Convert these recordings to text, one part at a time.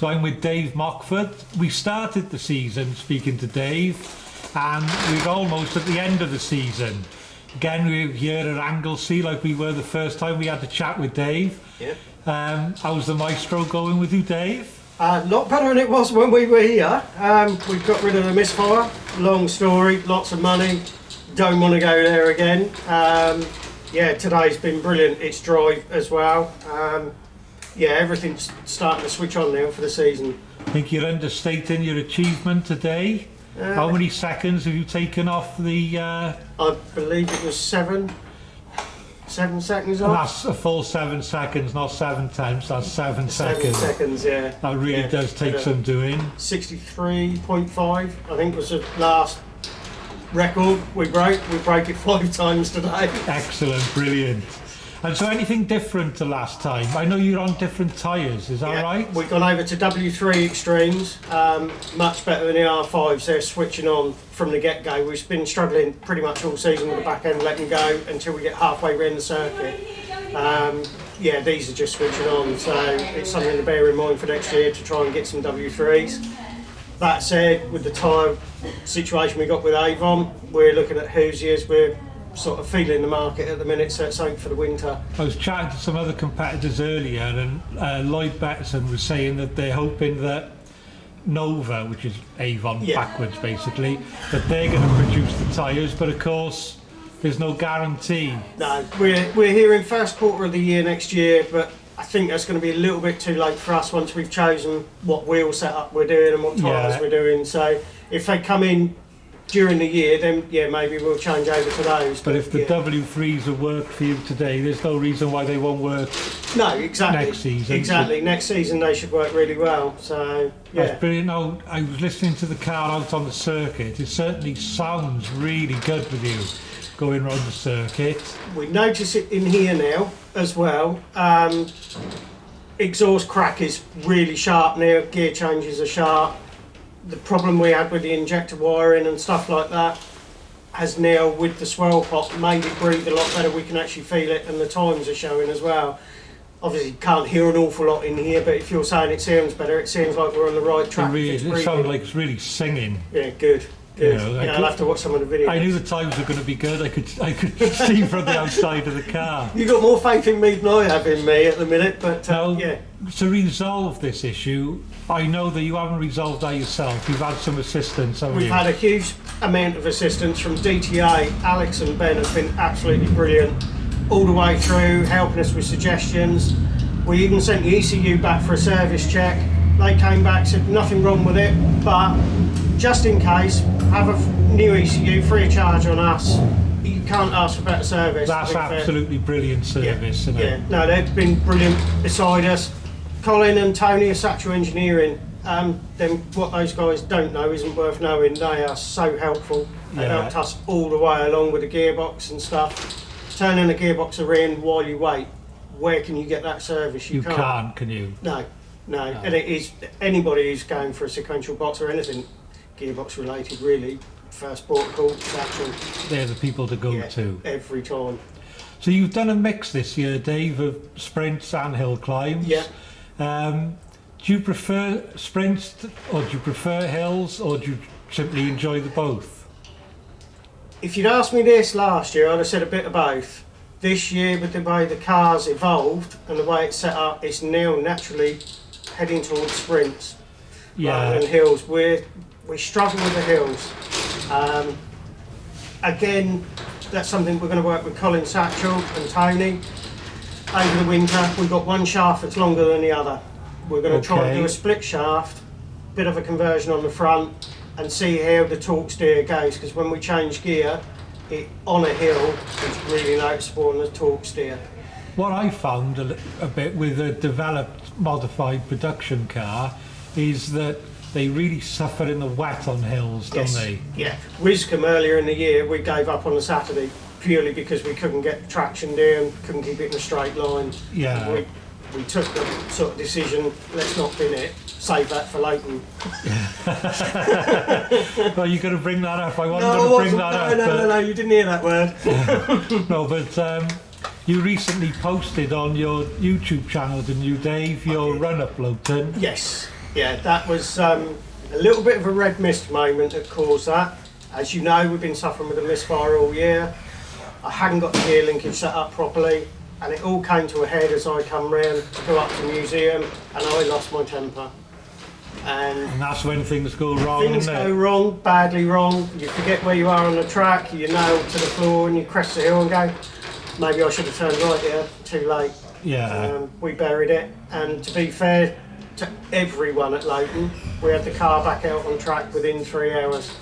So I'm with Dave Mockford. We started the season speaking to Dave, and we're almost at the end of the season. Again, we're here at Angelsey like we were the first time we had the chat with Dave. Yep. How's the Maestro going with you, Dave? A lot better than it was when we were here. We got rid of the misfire. Long story, lots of money. Don't want to go there again. Yeah, today's been brilliant. It's dry as well. Yeah, everything's starting to switch on now for the season. I think you're understating your achievement today. How many seconds have you taken off the... I believe it was 7 seconds off. That's a full 7 seconds, not 7 times. That's 7 seconds. 7 seconds, yeah. That really does take some doing. 63.5, I think was the last record we broke. We broke it 5 times today. Excellent, brilliant. And so anything different to last time? I know you're on different tyres, is that right? We've gone over to W3 Extremes, much better than the R5s. They're switching on from the get-go. We've been struggling pretty much all season with the back end letting go until we get halfway around the circuit. Yeah, these are just switching on, so it's something to bear in mind for next year to try and get some W3s. That said, with the tyre situation we got with Avon, we're looking at Hoosiers. We're sort of feeling the market at the minute, so it's something for the winter. I was chatting to some other competitors earlier, and Lloyd Bettinson was saying that they're hoping that Nova, which is Avon backwards basically, that they're going to produce the tyres, but of course there's no guarantee. No, we're hearing first quarter of the year next year, but I think that's going to be a little bit too late for us once we've chosen what wheel setup we're doing and what tyres we're doing. So if they come in during the year, then yeah, maybe we'll change over to those. But if the W3s have worked for you today, there's no reason why they won't work. No, exactly. Next season. Exactly. Next season they should work really well. So yeah. That's brilliant. Now, I was listening to the car out on the circuit. It certainly sounds really good with you going around the circuit. We notice it in here now as well. Exhaust crack is really sharp now. Gear changes are sharp. The problem we had with the injector wiring and stuff like that has now, with the swirl pot, made it breathe a lot better. We can actually feel it, and the times are showing as well. Obviously, you can't hear an awful lot in here, but if you're saying it sounds better, it seems like we're on the right track. It sounds like it's really singing. Yeah, good. Good. You know, I'll have to watch some of the videos. I knew the times were going to be good. I could see from the outside of the car. You've got more faith in me than I have in me at the minute, but now, yeah. To resolve this issue, I know that you haven't resolved that yourself. You've had some assistance, haven't you? We've had a huge amount of assistance from DTA. Alex and Ben have been absolutely brilliant all the way through, helping us with suggestions. We even sent the ECU back for a service check. They came back, said nothing wrong with it, but just in case, have a new ECU free of charge on us. You can't ask for better service. That's absolutely brilliant service, isn't it? Yeah, no, they've been brilliant beside us. Colin and Tony are Satchel Engineering. Then what those guys don't know isn't worth knowing. They are so helpful. They helped us all the way along with the gearbox and stuff. Turning the gearbox around while you wait. Where can you get that service? You can't, can you? No. And it is anybody who's going for a sequential box or anything gearbox related really. First protocol, satchel. They're the people to go to. Every time. So you've done a mix this year, Dave, of sprints and hill climbs. Yeah. Do you prefer sprints or do you prefer hills, or do you simply enjoy the both? If you'd asked me this last year, I'd have said a bit of both. This year, with the way the car's evolved and the way it's set up, it's now naturally heading towards sprints rather than hills. We struggle with the hills. Again, that's something we're going to work with Colin Satchel and Tony over the winter. We've got one shaft that's longer than the other. We're going to try and do a split shaft, bit of a conversion on the front, and see how the torque steer goes, because when we change gear on a hill, it's really noticeable on the torque steer. What I found a bit with a developed modified production car is that they really suffer in the wet on hills, don't they? Yeah. Wiscombe earlier in the year, we gave up on the Saturday purely because we couldn't get traction down, couldn't keep it in a straight line. Yeah. We took the sort of decision, let's not bin it, save that for Leighton. Well, you're going to bring that up. I wanted to bring that up. No, you didn't hear that word. No, but you recently posted on your YouTube channel, didn't you, Dave, your run-up Lowton? Yes. Yeah, that was a little bit of a red mist moment that caused that. As you know, we've been suffering with a misfire all year. I hadn't got the gear linkage set up properly, and it all came to a head as I come round to go up to the museum, and I lost my temper. And that's when things go wrong, things isn't it? go wrong, badly wrong. You forget where you are on the track, you nail to the floor, and you crest the hill and go, maybe I should have turned right here, too late. Yeah. We buried it, and to be fair to everyone at Lowton, we had the car back out on track within 3 hours.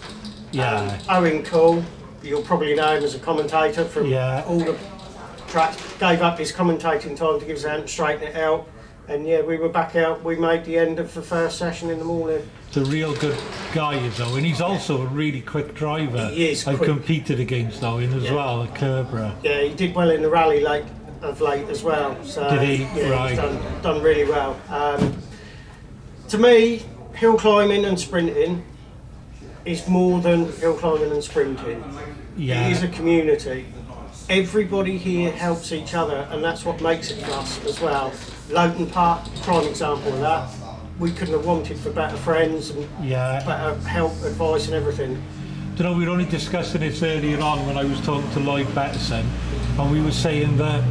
Yeah. Owen Cole, you'll probably know him as a commentator from all the tracks, gave up his commentating time to give us a hand to straighten it out. And yeah, we were back out. We made the end of the first session in the morning. It's a real good guy, is Owen. He's also a really quick driver. He is I've quick. Competed against Owen as well at Kerbra. Yeah, he did well in the rally of late as well. So, did he? Yeah, right. He's done really well. To me, hill climbing and sprinting is more than hill climbing and sprinting. Yeah. It is a community. Everybody here helps each other, and that's what makes it us as well. Lowton Park, prime example of that. We couldn't have wanted for better friends and better help, advice and everything. You know, we were only discussing this earlier on when I was talking to Lloyd Bettinson, and we were saying that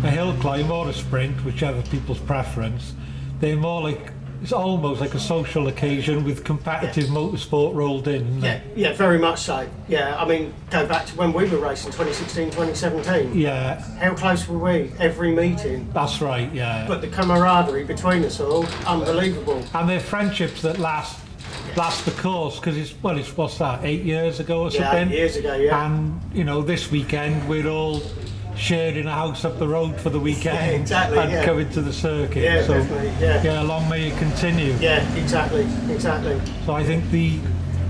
a hill climb or a sprint, whichever people's preference, they're more like, it's almost like a social occasion with competitive motorsport rolled in, isn't it? Yeah, very much so. Yeah, I mean, go back to when we were racing, 2016, 2017. Yeah. How close were we? Every meeting. That's right, yeah. But the camaraderie between us all, unbelievable. And they're friendships that last the course, because it's what's that, 8 years ago or something? 8 years ago, yeah. And, you know, this weekend we're all sharing a house up the road for the weekend and coming to the circuit. Yeah, so, definitely, long may it continue. Yeah, exactly. So I think the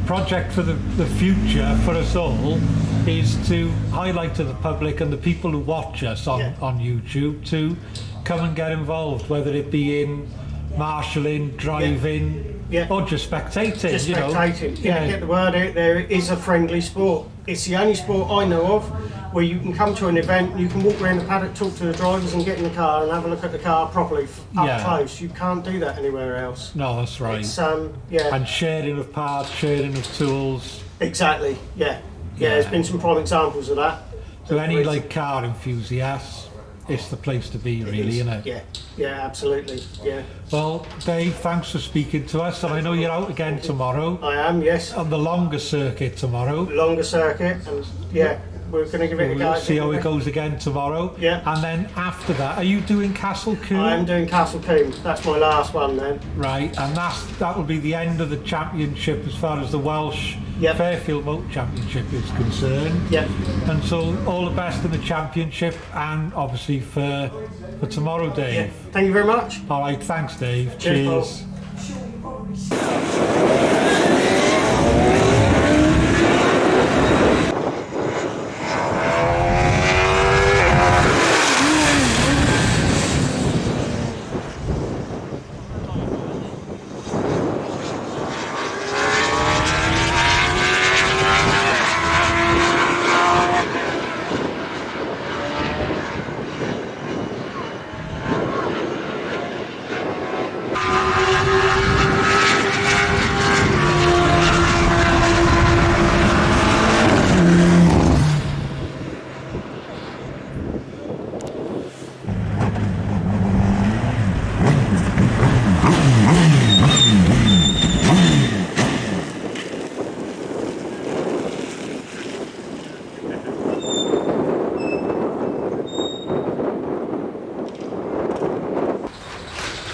project for the future for us all is to highlight to the public and the people who watch us on YouTube to come and get involved, whether it be in marshalling, driving, or just spectating. Just spectating. Get the word out there. It is a friendly sport. It's the only sport I know of where you can come to an event, you can walk around the paddock, talk to the drivers and get in the car and have a look at the car properly up close. You can't do that anywhere else. No, that's right. It's, And sharing of parts, sharing of tools. Exactly, yeah. There's been some prime examples of that. So any like car enthusiasts, it's the place to be, really, isn't it? Yeah, absolutely, yeah. Well, Dave, thanks for speaking to us, and I know you're out again tomorrow. I am, yes. On the longer circuit tomorrow. Longer circuit, and we're going to give it a go. We'll see how it goes again tomorrow. Yeah. And then after that, are you doing Castle Coombe? I am doing Castle Coombe. That's my last one then. Right, and that will be the end of the championship as far as the Welsh Fairfield Motor Championship is concerned. Yeah. And so all the best in the championship and obviously for tomorrow, Dave. Yeah. Thank you very much. All right, thanks, Dave. Cheers.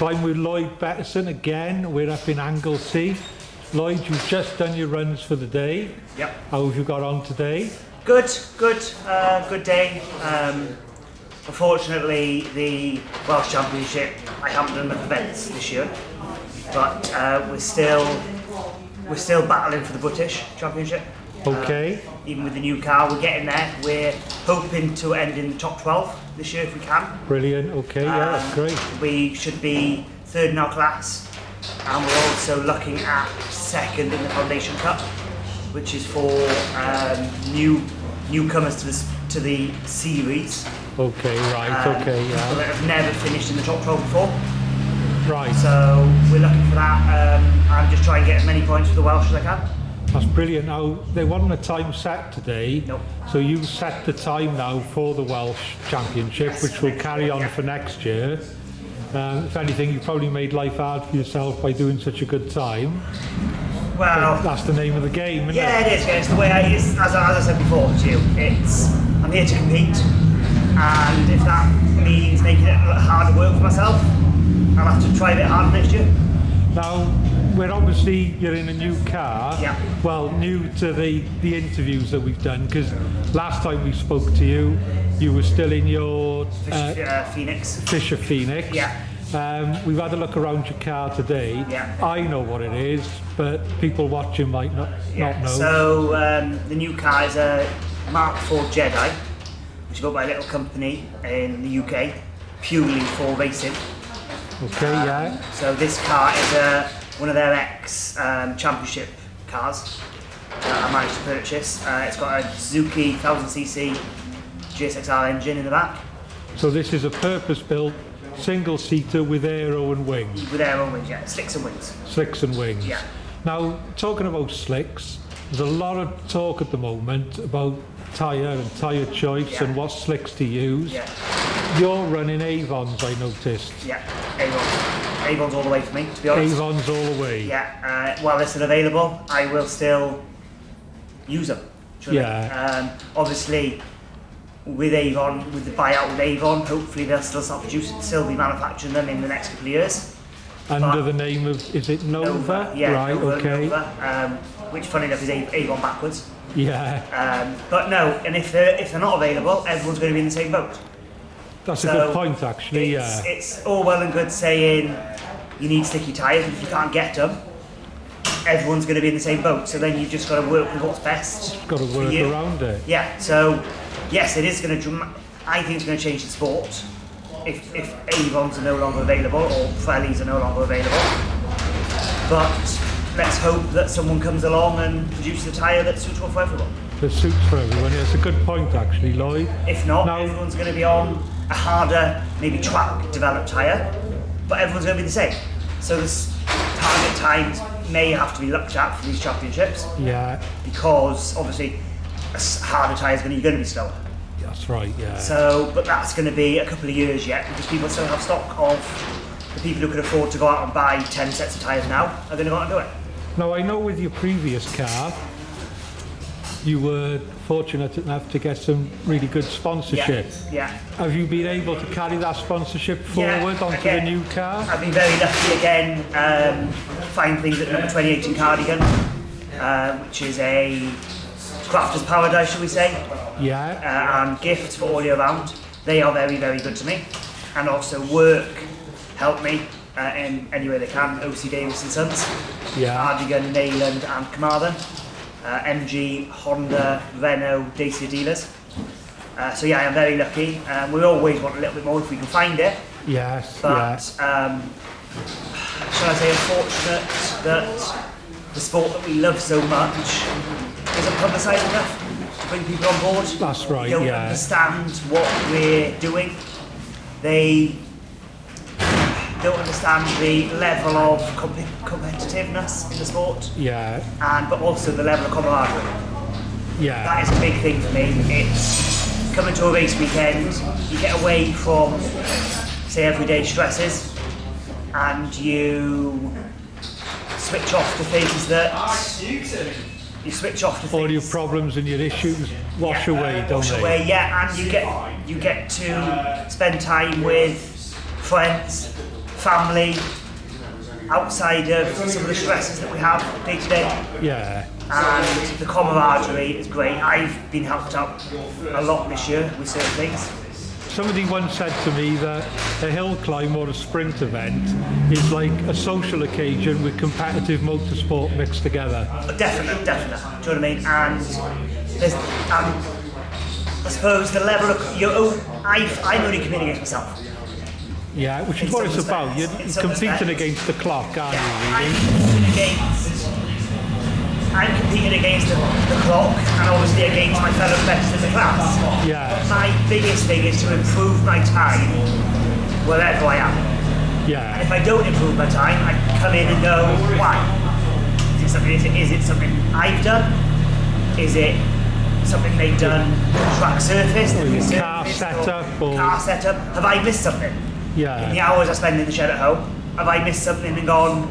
So I'm with Lloyd Bettinson again. We're up in Angelsey. Lloyd, you've just done your runs for the day. Yep. How have you got on today? Good. Good day. Unfortunately, the Welsh Championship, I haven't done enough events this year, but we're still battling for the British Championship. Okay. Even with the new car, we're getting there. We're hoping to end in the top 12 this year if we can. Brilliant. Okay, yeah, that's great. We should be third in our class, and we're also looking at second in the Foundation Cup, which is for newcomers to the series. Okay, right. Okay, yeah. That have never finished in the top 12 before. Right. So we're looking for that. I'm just trying to get as many points for the Welsh as I can. That's brilliant. Now, there wasn't a time set today, Nope. so you've set the time now for the Welsh Championship, Yes, which will next carry year, on yeah. for next year. If anything, you probably made life hard for yourself by doing such a good time. Well, That's the name of the game, isn't yeah, it? it is. Yeah, it's the way as I said before to you. I'm here to compete, and if that means making it harder work for myself, I'll have to try a bit harder next year. Now, you're in a new car. Yeah. Well, new to the interviews that we've done, because last time we spoke to you, you were still in your Phoenix. Fisher Phoenix. Yeah. We've had a look around your car today. Yeah. I know what it is, but people watching might not know. So the new car is a Mark IV Jedi, which is built by a little company in the UK, purely for racing. Okay, yeah. So this car is one of their championship cars that I managed to purchase. It's got a Suzuki 1000cc GSXR engine in the back. So this is a purpose-built single-seater with aero and wings. With aero wings, yeah, slicks and wings. Slicks and wings. Yeah. Now, talking about slicks, there's a lot of talk at the moment about tyre and tyre choice Yeah. and what slicks to use. Yeah, You're running Avons, I noticed. yeah, Avons. Avons all the way for me, to be honest. Avons all the way. Yeah, while they're still available, I will still use them. Yeah. Obviously, with Avon, with the buyout with Avon, hopefully they'll still be manufacturing them in the next couple of years. Under the name of, is it Nova? Yeah, Right, Nova, okay. Nova, which funny enough is Avon backwards. Yeah, But no, and if they're not available, everyone's going to be in the same boat. that's a So good point actually, yeah. It's all well and good saying you need sticky tyres, but if you can't get them, everyone's going to be in the same boat. So then you've just got to work with what's best. Got to for work you. around it. Yeah. So yes, it is going to. I think it's going to change the sport if Avons are no longer available or Pirellis are no longer available. But let's hope that someone comes along and produces a tyre that's suitable for everyone. That suits for everyone. Yeah, it's a good point actually, Lloyd. If not, Now- everyone's going to be on a harder, maybe track developed tyre, but everyone's going to be the same. So the target times may have to be looked at for these championships Yeah, because obviously a harder tyre is going to be slower. that's right, yeah. So, but that's going to be a couple of years yet because people still have stock of the people who can afford to go out and buy 10 sets of tyres now are going to go out and do it. Now I know with your previous car, you were fortunate enough to get some really good sponsorship. Yeah. Have you been able to carry that sponsorship forward onto the new car? I've been very lucky again, find things at number 28 in Cardigan, which is a crafter's paradise, shall we say, Yeah, and gifts for all year round. They are very, very good to me. And also work help me in any way they can. OC Davis and Sons, yeah. Cardigan, Neyland and Carmarthen, MG, Honda, Renault, Dacia dealers. So yeah, I'm very lucky. We always want a little bit more if we can find it. Yes, But yeah. shall I say unfortunate that the sport that we love so much isn't publicised enough to bring people on board. That's right, They don't yeah. understand what we're doing. They don't understand the level of competitiveness in the sport, Yeah, but also the level of camaraderie. yeah. That is a big thing for me. It's coming to a race weekend, you get away from, say, everyday stresses, and you switch off to things that All your problems and your issues wash away, don't wash they? away, yeah, and you get to spend time with friends, family, outside of some of the stresses that we have day to day. Yeah. And the camaraderie is great. I've been helped out a lot this year with certain things. Somebody once said to me that a hill climb or a sprint event is like a social occasion with competitive motorsport mixed together. Definitely. Do you know what I mean? And there's, I suppose the level of I'm only competing against myself. Yeah, which is what it's about. You're competing against the clock, aren't you? I'm competing against the clock and obviously against my fellow competitors in the class. Yeah. But my biggest thing is to improve my time wherever I am. Yeah. And if I don't improve my time, I come in and know why. Is it something I've done? Is it something they've done track surface? Car setup? Car setup? Have I missed something? Yeah. In the hours I spend in the shed at home, have I missed something and gone,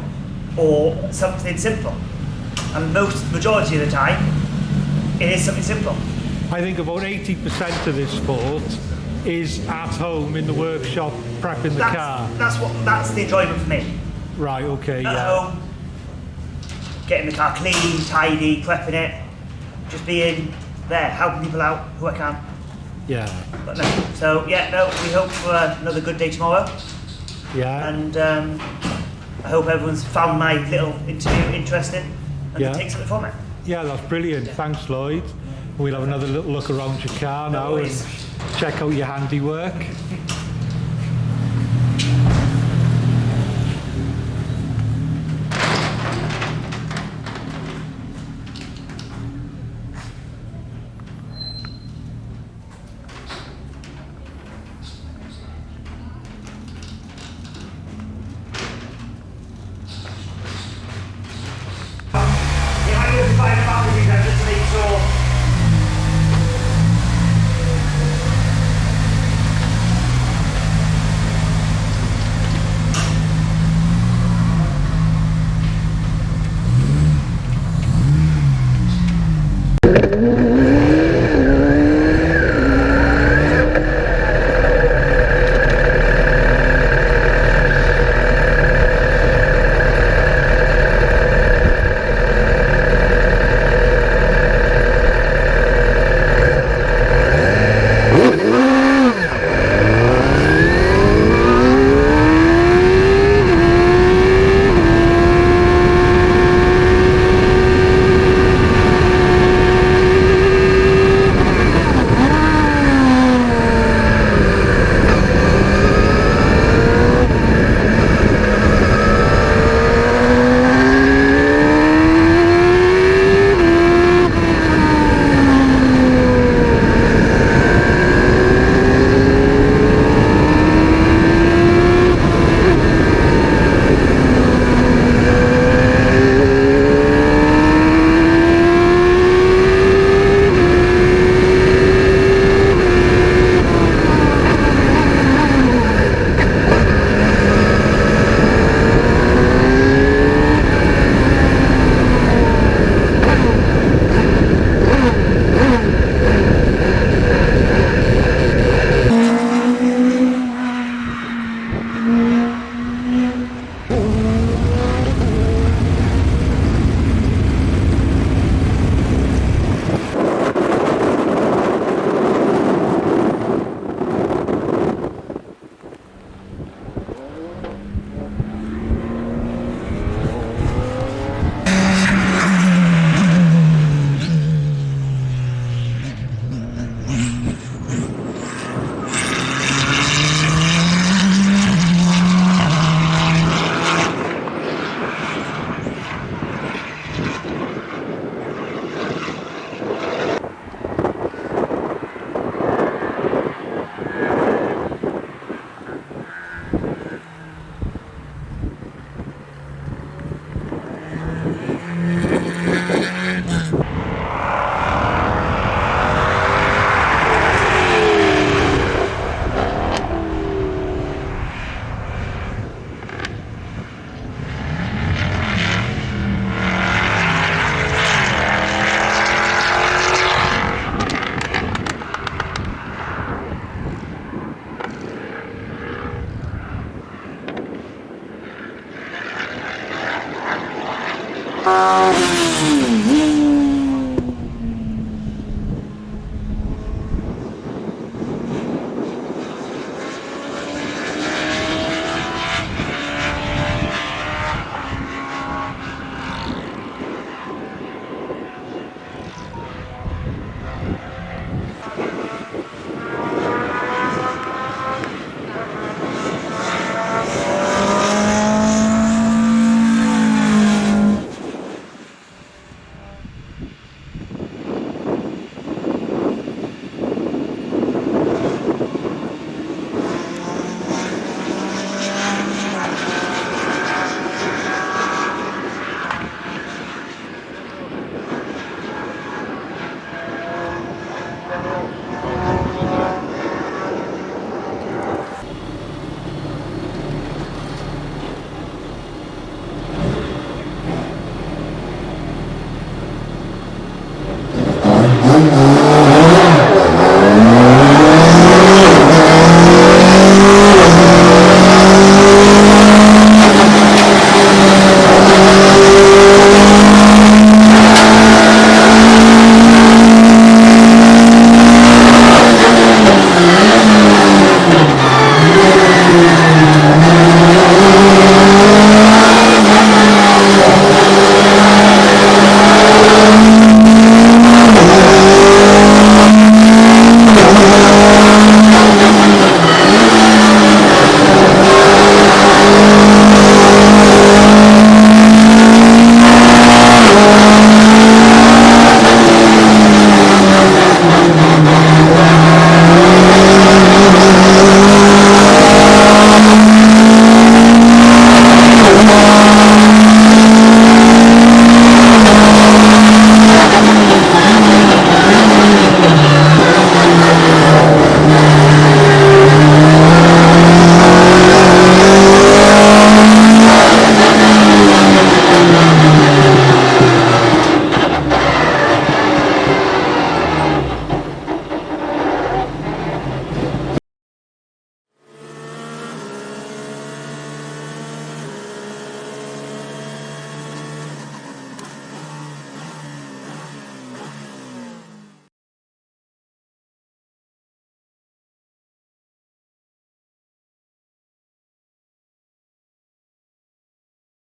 or something simple? And majority of the time, it is something simple. I think about 80% of this sport is at home in the workshop prepping the car. That's the enjoyment for me. Right, okay, At home, getting the car clean, tidy, prepping it, just being there, helping people out who I can. Yeah. But no. So we hope for another good day tomorrow. Yeah. And I hope everyone's found my little interview interesting and take something from it. Yeah, that's brilliant. Thanks, Lloyd. We'll have another little look around your car now and check out your handiwork.